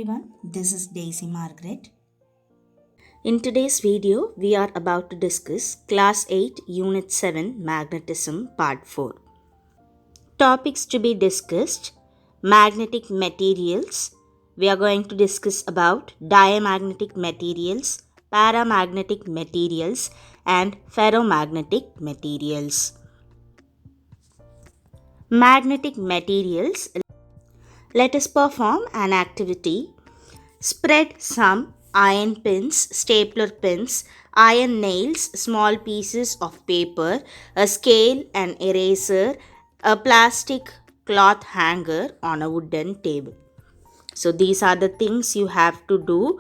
everyone, this is Daisy Margaret. In today's video, we are about to discuss Class 8 Unit 7 Magnetism Part 4. Topics to be discussed: magnetic materials. We are going to discuss about diamagnetic materials, paramagnetic materials, and ferromagnetic materials. Magnetic materials. Let us perform an activity. Spread some iron pins, stapler pins, iron nails, small pieces of paper, a scale, an eraser, a plastic cloth hanger on a wooden table. So these are the things you have to do.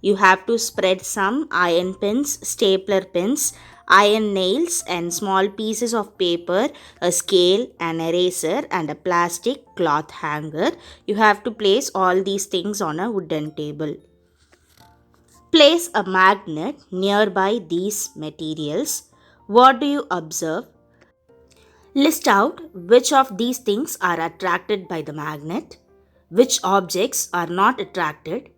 You have to spread some iron pins, stapler pins, iron nails and small pieces of paper, a scale, an eraser and a plastic cloth hanger. You have to place all these things on a wooden table. Place a magnet nearby these materials. What do you observe? List out which of these things are attracted by the magnet, which objects are not attracted.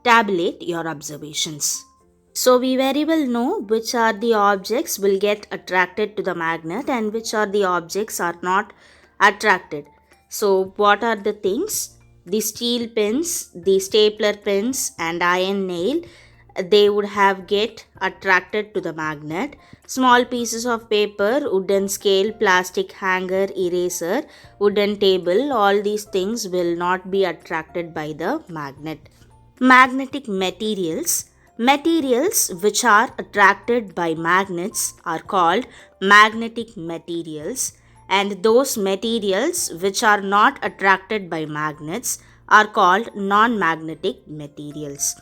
Tabulate your observations. So we very well know which are the objects will get attracted to the magnet and which are the objects are not attracted. So what are the things? The steel pins, the stapler pins and iron nail, they would have get attracted to the magnet. Small pieces of paper, wooden scale, plastic hanger, eraser, wooden table, all these things will not be attracted by the magnet. Magnetic materials. Materials which are attracted by magnets are called magnetic materials, and those materials which are not attracted by magnets are called non-magnetic materials.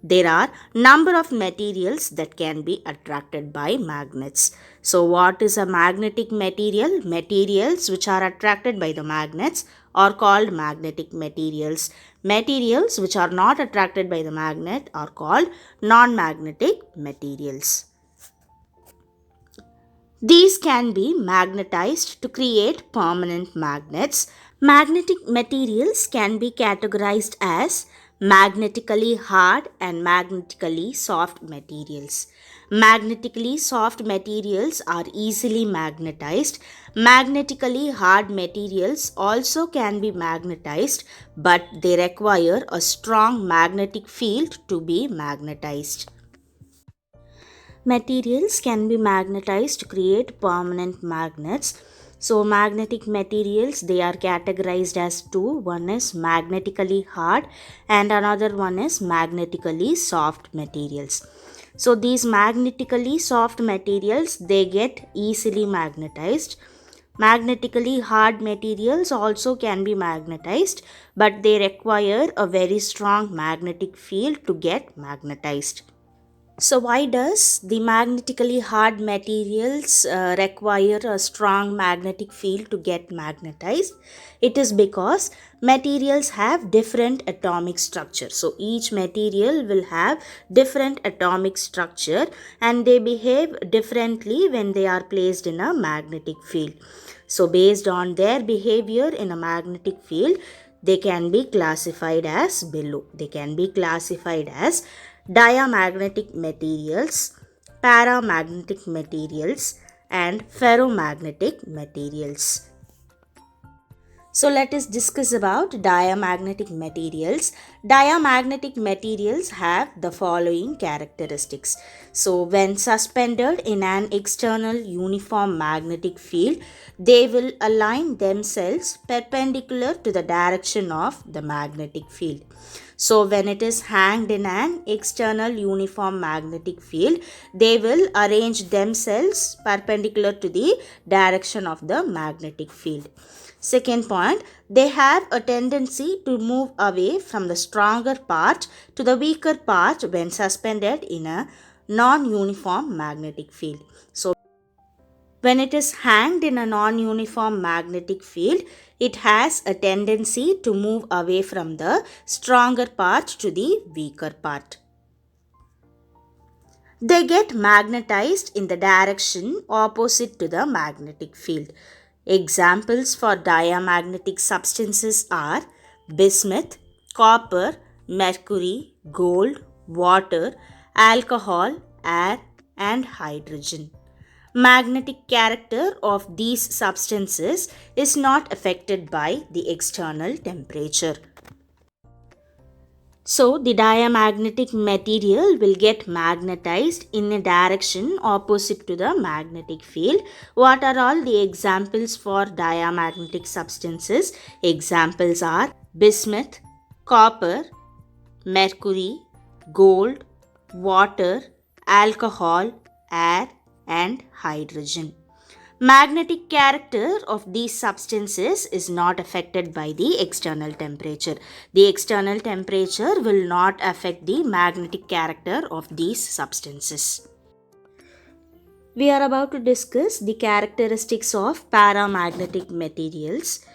There are number of materials that can be attracted by magnets. So what is a magnetic material? Materials which are attracted by the magnets are called magnetic materials. Materials which are not attracted by the magnet are called non-magnetic materials. These can be magnetized to create permanent magnets. Magnetic materials can be categorized as magnetically hard and magnetically soft materials. Magnetically soft materials are easily magnetized. Magnetically hard materials also can be magnetized, but they require a strong magnetic field to be magnetized. Materials can be magnetized to create permanent magnets. So magnetic materials, they are categorized as two. One is magnetically hard and another one is magnetically soft materials. So these magnetically soft materials, they get easily magnetized. Magnetically hard materials also can be magnetized, but they require a very strong magnetic field to get magnetized. So why does the magnetically hard materials require a strong magnetic field to get magnetized? It is because materials have different atomic structure. So each material will have different atomic structure and they behave differently when they are placed in a magnetic field. So based on their behavior in a magnetic field, they can be classified as below. They can be classified as diamagnetic materials, paramagnetic materials, and ferromagnetic materials. So let us discuss about diamagnetic materials. Diamagnetic materials have the following characteristics. So when suspended in an external uniform magnetic field, they will align themselves perpendicular to the direction of the magnetic field. So when it is hanged in an external uniform magnetic field, they will arrange themselves perpendicular to the direction of the magnetic field. Second point, they have a tendency to move away from the stronger part to the weaker part when suspended in a non-uniform magnetic field. So when it is hanged in a non-uniform magnetic field, it has a tendency to move away from the stronger part to the weaker part. They get magnetized in the direction opposite to the magnetic field. Examples for diamagnetic substances are bismuth, copper, mercury, gold, water, alcohol, air, and hydrogen. Magnetic character of these substances is not affected by the external temperature. So, the diamagnetic material will get magnetized in a direction opposite to the magnetic field. What are all the examples for diamagnetic substances? Examples are bismuth, copper, mercury, gold, water, alcohol, air, and hydrogen. Magnetic character of these substances is not affected by the external temperature. The external temperature will not affect the magnetic character of these substances. We are about to discuss the characteristics of paramagnetic materials.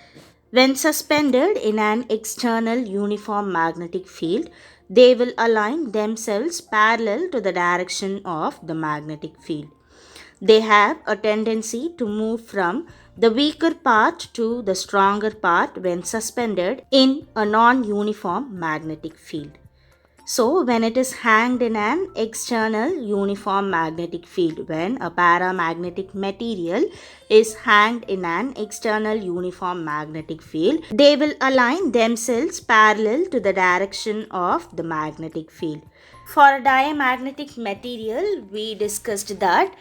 When suspended in an external uniform magnetic field, they will align themselves parallel to the direction of the magnetic field. They have a tendency to move from the weaker part to the stronger part when suspended in a non-uniform magnetic field. So, when it is hanged in an external uniform magnetic field, when a paramagnetic material is hanged in an external uniform magnetic field, they will align themselves parallel to the direction of the magnetic field. For a diamagnetic material, we discussed that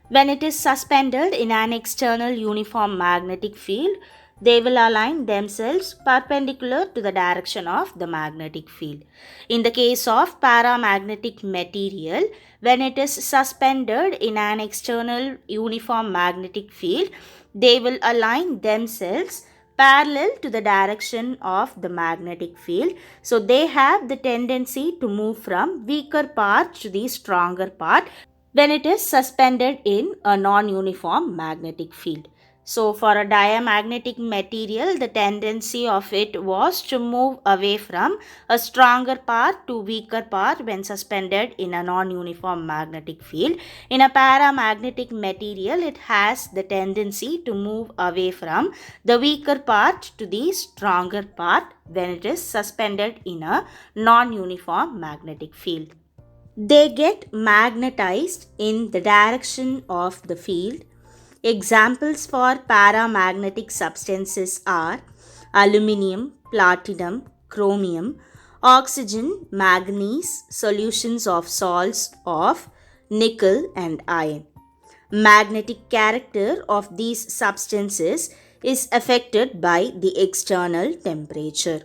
when it is suspended in an external uniform magnetic field, they will align themselves perpendicular to the direction of the magnetic field. In the case of paramagnetic material, when it is suspended in an external uniform magnetic field, they will align themselves parallel to the direction of the magnetic field. So they have the tendency to move from weaker part to the stronger part when it is suspended in a non-uniform magnetic field. So for a diamagnetic material, the tendency of it was to move away from a stronger part to weaker part when suspended in a non-uniform magnetic field. In a paramagnetic material, it has the tendency to move away from the weaker part to the stronger part when it is suspended in a non-uniform magnetic field. They get magnetized in the direction of the field. Examples for paramagnetic substances are aluminium, platinum, chromium, oxygen, manganese, solutions of salts of nickel and iron. Magnetic character of these substances is affected by the external temperature.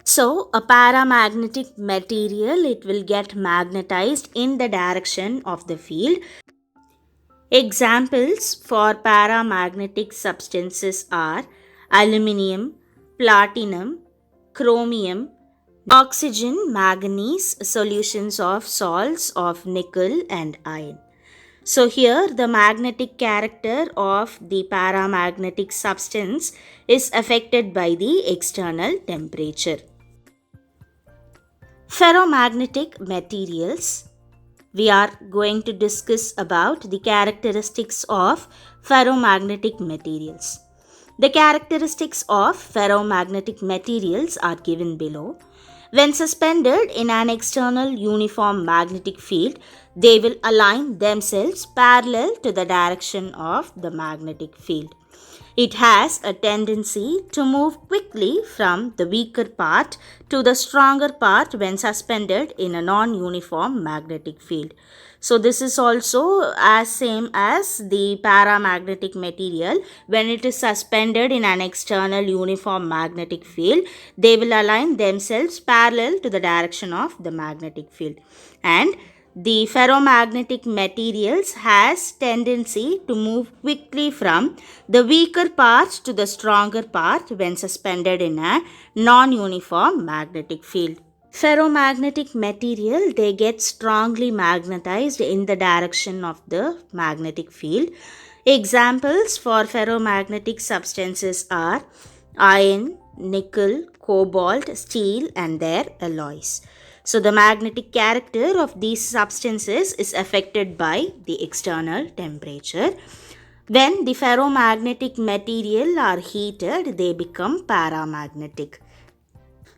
So, a paramagnetic material, it will get magnetized in the direction of the field. Examples for paramagnetic substances are aluminium, platinum, chromium, oxygen, manganese, solutions of salts of nickel and iron. So here the magnetic character of the paramagnetic substance is affected by the external temperature. Ferromagnetic materials. We are going to discuss about the characteristics of ferromagnetic materials. The characteristics of ferromagnetic materials are given below. When suspended in an external uniform magnetic field, they will align themselves parallel to the direction of the magnetic field. It has a tendency to move quickly from the weaker part to the stronger part when suspended in a non-uniform magnetic field. So this is also as same as the paramagnetic material. When it is suspended in an external uniform magnetic field, they will align themselves parallel to the direction of the magnetic field. And the ferromagnetic materials has tendency to move quickly from the weaker part to the stronger part when suspended in a non-uniform magnetic field. Ferromagnetic material, they get strongly magnetized in the direction of the magnetic field. Examples for ferromagnetic substances are iron, nickel, cobalt, steel and their alloys. So the magnetic character of these substances is affected by the external temperature. When the ferromagnetic material are heated, they become paramagnetic.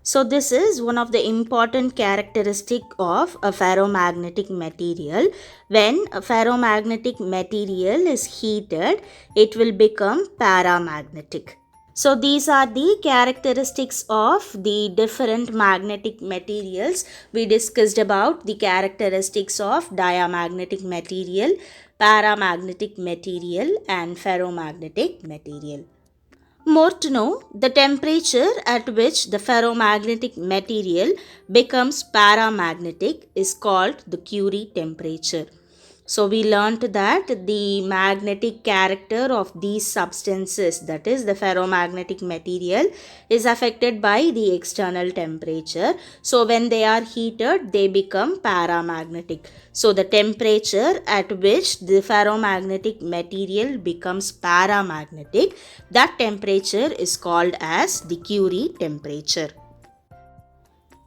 So this is one of the important characteristic of a ferromagnetic material. When a ferromagnetic material is heated, it will become paramagnetic. So these are the characteristics of the different magnetic materials. We discussed about the characteristics of diamagnetic material, paramagnetic material and ferromagnetic material. More to know, the temperature at which the ferromagnetic material becomes paramagnetic is called the Curie temperature. So we learnt that the magnetic character of these substances, that is the ferromagnetic material, is affected by the external temperature. So when they are heated, they become paramagnetic. So the temperature at which the ferromagnetic material becomes paramagnetic, that temperature is called as the Curie temperature.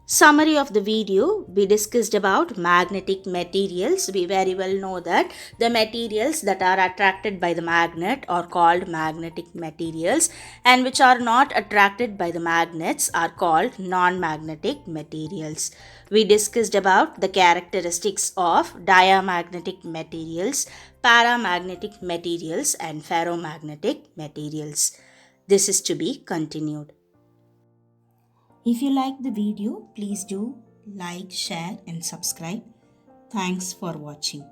Summary of the video, we discussed about magnetic materials. We very well know that the materials that are attracted by the magnet are called magnetic materials, and which are not attracted by the magnets are called non-magnetic materials. We discussed about the characteristics of diamagnetic materials, paramagnetic materials and ferromagnetic materials. This is to be continued. If you like the video, please do like, share and subscribe. Thanks for watching.